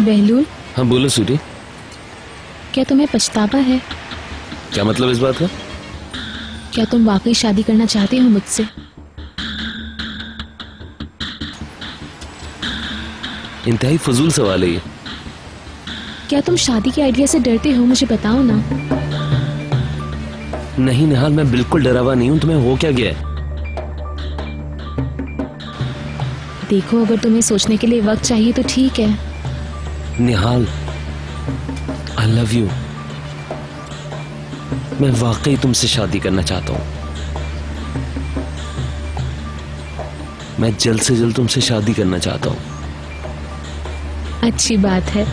बहलूल। हाँ बोलो स्वीटी। क्या तुम्हें पछतावा है? क्या मतलब इस बात का? क्या तुम वाकई शादी करना चाहते हो मुझसे? इंतहाई फजूल सवाल है ये। क्या तुम शादी के आइडिया से डरते हो? मुझे बताओ ना। नहीं निहाल, मैं बिल्कुल डरा हुआ नहीं हूं। तुम्हें हो क्या गया है? देखो, अगर तुम्हें सोचने के लिए वक्त चाहिए तो ठीक है। निहाल, आई लव यू। मैं वाकई तुमसे शादी करना चाहता हूं। मैं जल्द से जल्द तुमसे शादी करना चाहता हूं। अच्छी बात है।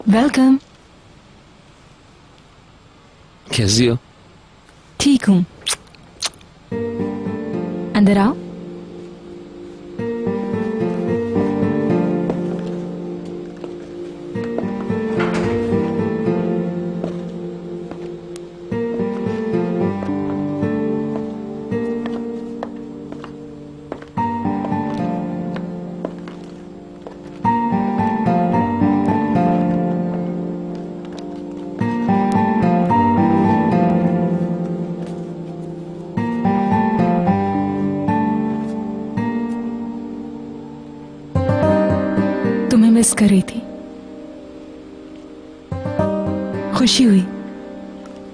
वेलकम। कैसी हो? ठीक हूँ। अंदर आओ। तुम्हें मिस कर रही थी। खुशी हुई।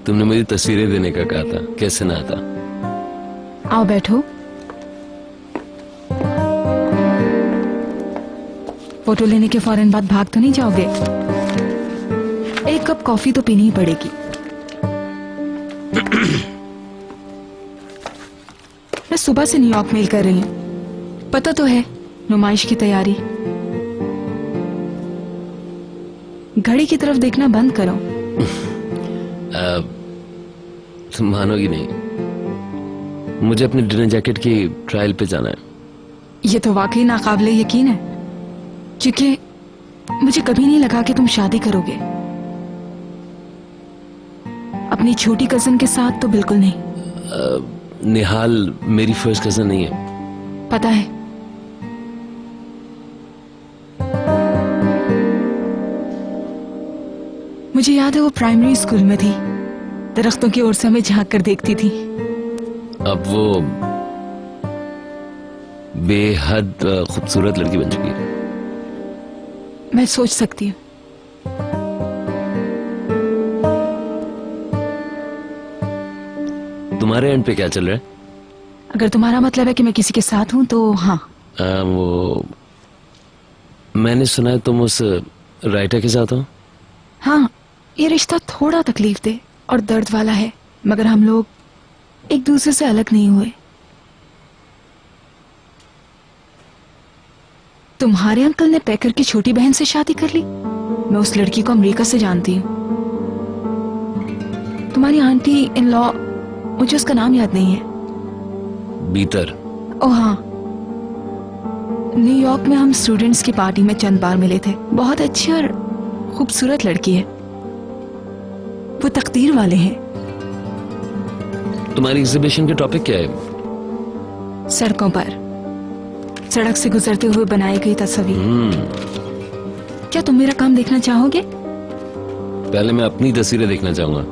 तुमने मुझे तस्वीरें देने का कहा था, कैसे ना आता। आओ बैठो। फोटो लेने के फौरन बाद भाग तो नहीं जाओगे? एक कप कॉफी तो पीनी ही पड़ेगी। मैं सुबह से न्यूयॉर्क मेल कर रही हूँ। पता तो है, नुमाइश की तैयारी। घड़ी की तरफ देखना बंद करो। तुम मानोगी नहीं, मुझे अपने डिनर जैकेट की ट्रायल पे जाना है। ये तो वाकई नाकाबिले यकीन है, क्योंकि मुझे कभी नहीं लगा कि तुम शादी करोगे। अपनी छोटी कजन के साथ तो बिल्कुल नहीं। निहाल मेरी फर्स्ट कजन नहीं है। पता है। मुझे याद है वो प्राइमरी स्कूल में थी, दरख्तों की ओर से हमें झांक कर देखती थी। अब वो बेहद खूबसूरत लड़की बन चुकी है। मैं सोच सकती हूँ। तुम्हारे एंड पे क्या चल रहा है? अगर तुम्हारा मतलब है कि मैं किसी के साथ हूँ तो हाँ। वो मैंने सुना है तुम उस राइटर के साथ हो। हाँ, ये रिश्ता थोड़ा तकलीफ दे और दर्द वाला है, मगर हम लोग एक दूसरे से अलग नहीं हुए। तुम्हारे अंकल ने पैकर की छोटी बहन से शादी कर ली। मैं उस लड़की को अमेरिका से जानती हूँ। तुम्हारी आंटी इन लॉ, मुझे उसका नाम याद नहीं है। बीतर। ओ हाँ, न्यूयॉर्क में हम स्टूडेंट्स की पार्टी में चंद बार मिले थे। बहुत अच्छी और खूबसूरत लड़की है। वो तकदीर वाले हैं। तुम्हारी एग्जीबिशन के टॉपिक क्या है? सड़कों पर सड़क से गुजरते हुए बनाई गई तस्वीर। क्या तुम मेरा काम देखना चाहोगे? पहले मैं अपनी तस्वीरें देखना चाहूंगा।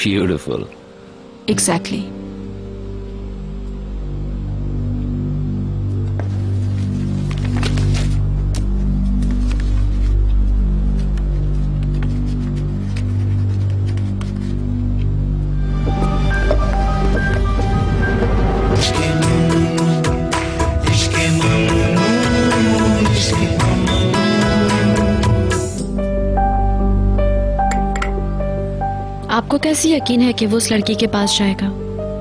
Beautiful. Exactly. आपको कैसे यकीन है कि वो उस लड़की के पास जाएगा?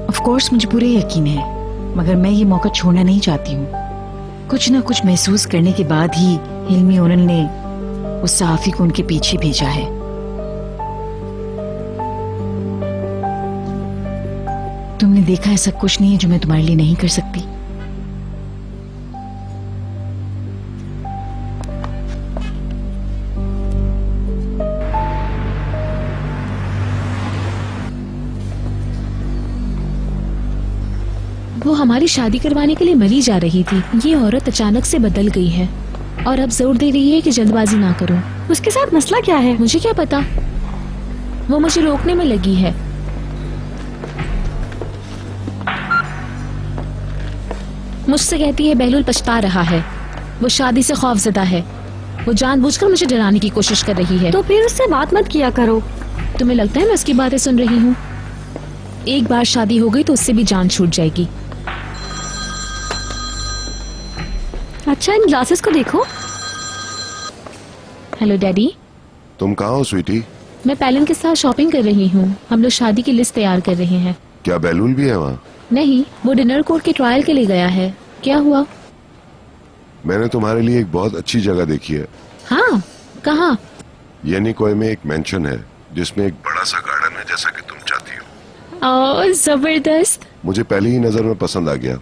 ऑफ कोर्स मुझे पूरे यकीन है, मगर मैं ये मौका छोड़ना नहीं चाहती हूँ। कुछ न कुछ महसूस करने के बाद ही हिल्मी ओनल ने उस सहाफी को उनके पीछे भेजा है। तुमने देखा ऐसा कुछ नहीं है जो मैं तुम्हारे लिए नहीं कर सकती। वो हमारी शादी करवाने के लिए मरी जा रही थी। ये औरत अचानक से बदल गई है और अब जोर दे रही है कि जल्दबाजी ना करो। उसके साथ मसला क्या है? मुझे क्या पता, वो मुझे रोकने में लगी है। मुझसे कहती है बहलूल पछता रहा है, वो शादी से खौफजदा है, वो जानबूझकर मुझे डराने की कोशिश कर रही है। तो फिर उससे बात मत किया करो। तुम्हें लगता है मैं उसकी बातें सुन रही हूँ? एक बार शादी हो गई तो उससे भी जान छूट जाएगी। अच्छा, इन ग्लासेस को देखो। Hello daddy. तुम कहाँ हो स्वीटी? मैं पैलन के साथ शॉपिंग कर रही हूँ। हम लोग शादी की लिस्ट तैयार कर रहे हैं। क्या बैलूल भी है वहाँ? नहीं, वो डिनर कोर्ट के ट्रायल के लिए गया है। क्या हुआ? मैंने तुम्हारे लिए एक बहुत अच्छी जगह देखी है। हाँ, कहाँ? येनिकोय में एक मेंशन है जिसमें एक बड़ा सा गार्डन है जैसा कि तुम चाहती हो। जबरदस्त। मुझे पहली ही नजर में पसंद आ गया।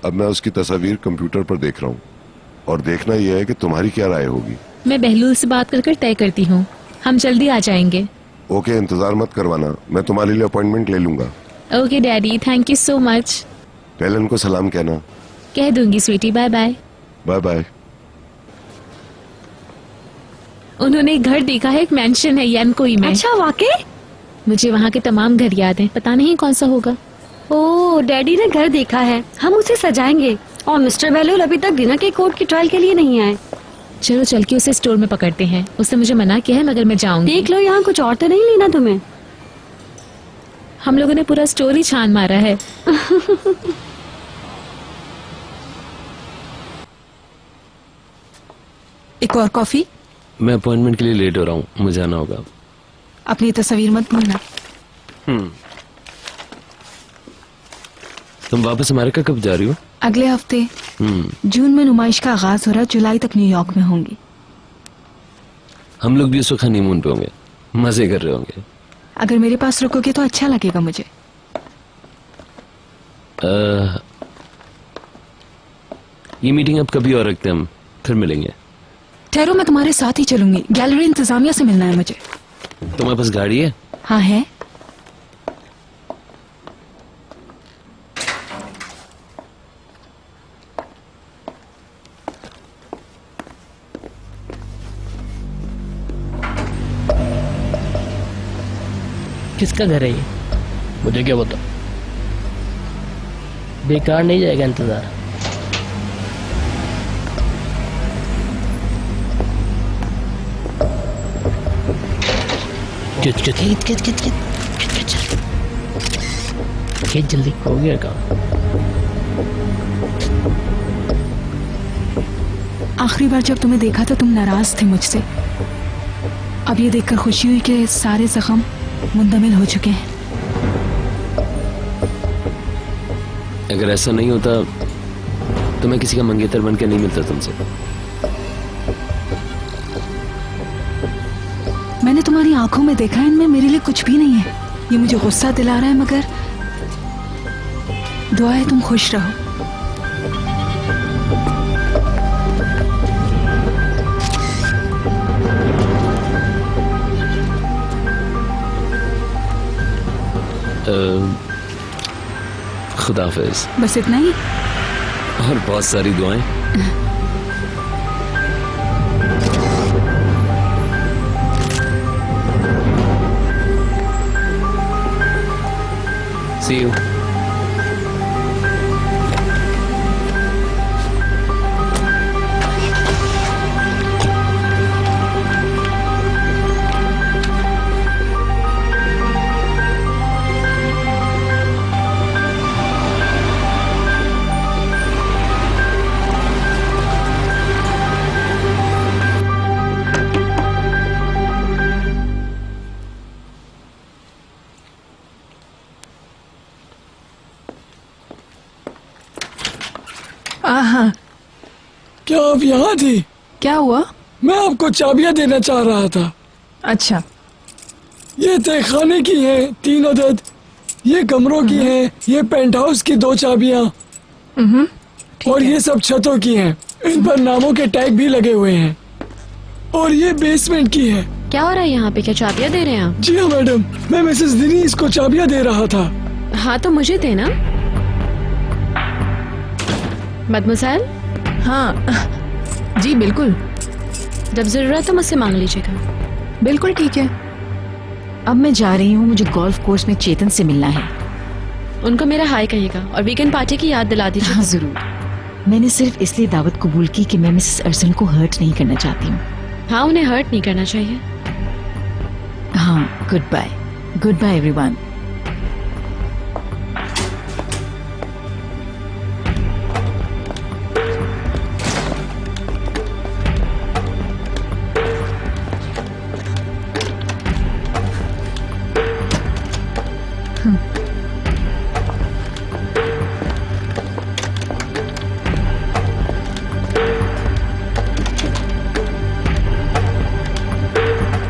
अब मैं उसकी तस्वीर कंप्यूटर पर देख रहा हूँ और देखना यह है कि तुम्हारी क्या राय होगी। मैं बहलूल से बात कर तय करती हूँ। हम जल्दी आ जाएंगे। ओके, इंतजार मत करवाना, मैं तुम्हारे लिए अपॉइंटमेंट ले लूंगा। Okay daddy, thank you so much. पेलन को सलाम कहना। कह दूंगी sweetie. Bye bye. Bye bye. उन्होंने एक घर देखा है, एक मेंशन है येनकोई में। अच्छा, वाकई? मुझे वहाँ के तमाम घर याद हैं, पता नहीं कौन सा होगा। ओह, डैडी ने घर देखा है, हम उसे सजाएंगे। और मिस्टर बहलूल अभी तक डिनर के कोर्ट की ट्रायल के लिए नहीं आए। चलो चल के उसे स्टोर में पकड़ते हैं। उसने मुझे मना किया है मगर मैं जाऊंगी। देख लो, यहाँ कुछ और तो नहीं लेना तुम्हें। हम लोगों ने पूरा स्टोर ही छान मारा है। एक और कॉफी? मैं अपॉइंटमेंट के लिए लेट हो रहा हूँ, मुझे आना होगा। अपनी तस्वीर मत भूलना। तुम वापस अमेरिका कब जा रही हो? अगले हफ्ते। जून में नुमाइश का आगाज हो रहा है, जुलाई तक न्यूयॉर्क में होंगी। हम लोग भी उस वक्त हनीमून पे होंगे, मजे कर रहे होंगे। अगर मेरे पास रुकोगे तो अच्छा लगेगा मुझे। ये मीटिंग अब कभी और रखते हैं, हम फिर मिलेंगे। ठहरो, मैं तुम्हारे साथ ही चलूंगी। गैलरी इंतजामिया से मिलना है मुझे। तुम्हारे पास गाड़ी है? हाँ है। किसका घर है ये? मुझे क्या पता, बेकार नहीं जाएगा इंतजार। खींच जल्दी, हो गया काम। आखिरी बार जब तुम्हें देखा था तुम नाराज थे मुझसे। अब ये देखकर खुशी हुई कि सारे जख्म मुंदमिल हो चुके हैं। अगर ऐसा नहीं होता तो मैं किसी का मंगेतर बन के नहीं मिलता तुमसे। मैंने तुम्हारी आंखों में देखा है, इनमें मेरे लिए कुछ भी नहीं है। ये मुझे गुस्सा दिला रहा है, मगर दुआ है तुम खुश रहो। खुदा हाफिज। बस इतना ही? और बहुत सारी दुआएं। See you. आहा, क्या आप यहाँ थी? क्या हुआ? मैं आपको चाबियां देना चाह रहा था। अच्छा, ये तहखाने की हैं 3 अदद, ये कमरों की हैं, ये पेंट हाउस की 2 चाबियां और ये सब छतों की हैं। इन पर नामों के टैग भी लगे हुए हैं। और ये बेसमेंट की है। क्या हो रहा है यहाँ पे? क्या चाबियाँ दे रहे हैं आप? जी हाँ मैडम, मैं मिसेस दिनीज को चाबियां दे रहा था। हाँ तो मुझे देना। मदमसाइल? हाँ जी बिल्कुल, जब जरूरत हो मुझसे मांग लीजिएगा। बिल्कुल ठीक है। अब मैं जा रही हूँ, मुझे गोल्फ कोर्स में चेतन से मिलना है। उनको मेरा हाय कहिएगा और वीकेंड पार्टी की याद दिला दीजिए। हाँ जरूर। मैंने सिर्फ इसलिए दावत कबूल की कि मैं मिसेस अर्सन को हर्ट नहीं करना चाहती हूँ। हाँ, उन्हें हर्ट नहीं करना चाहिए। हाँ, गुड बाय एवरीवन।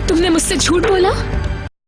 तुमने मुझसे झूठ बोला?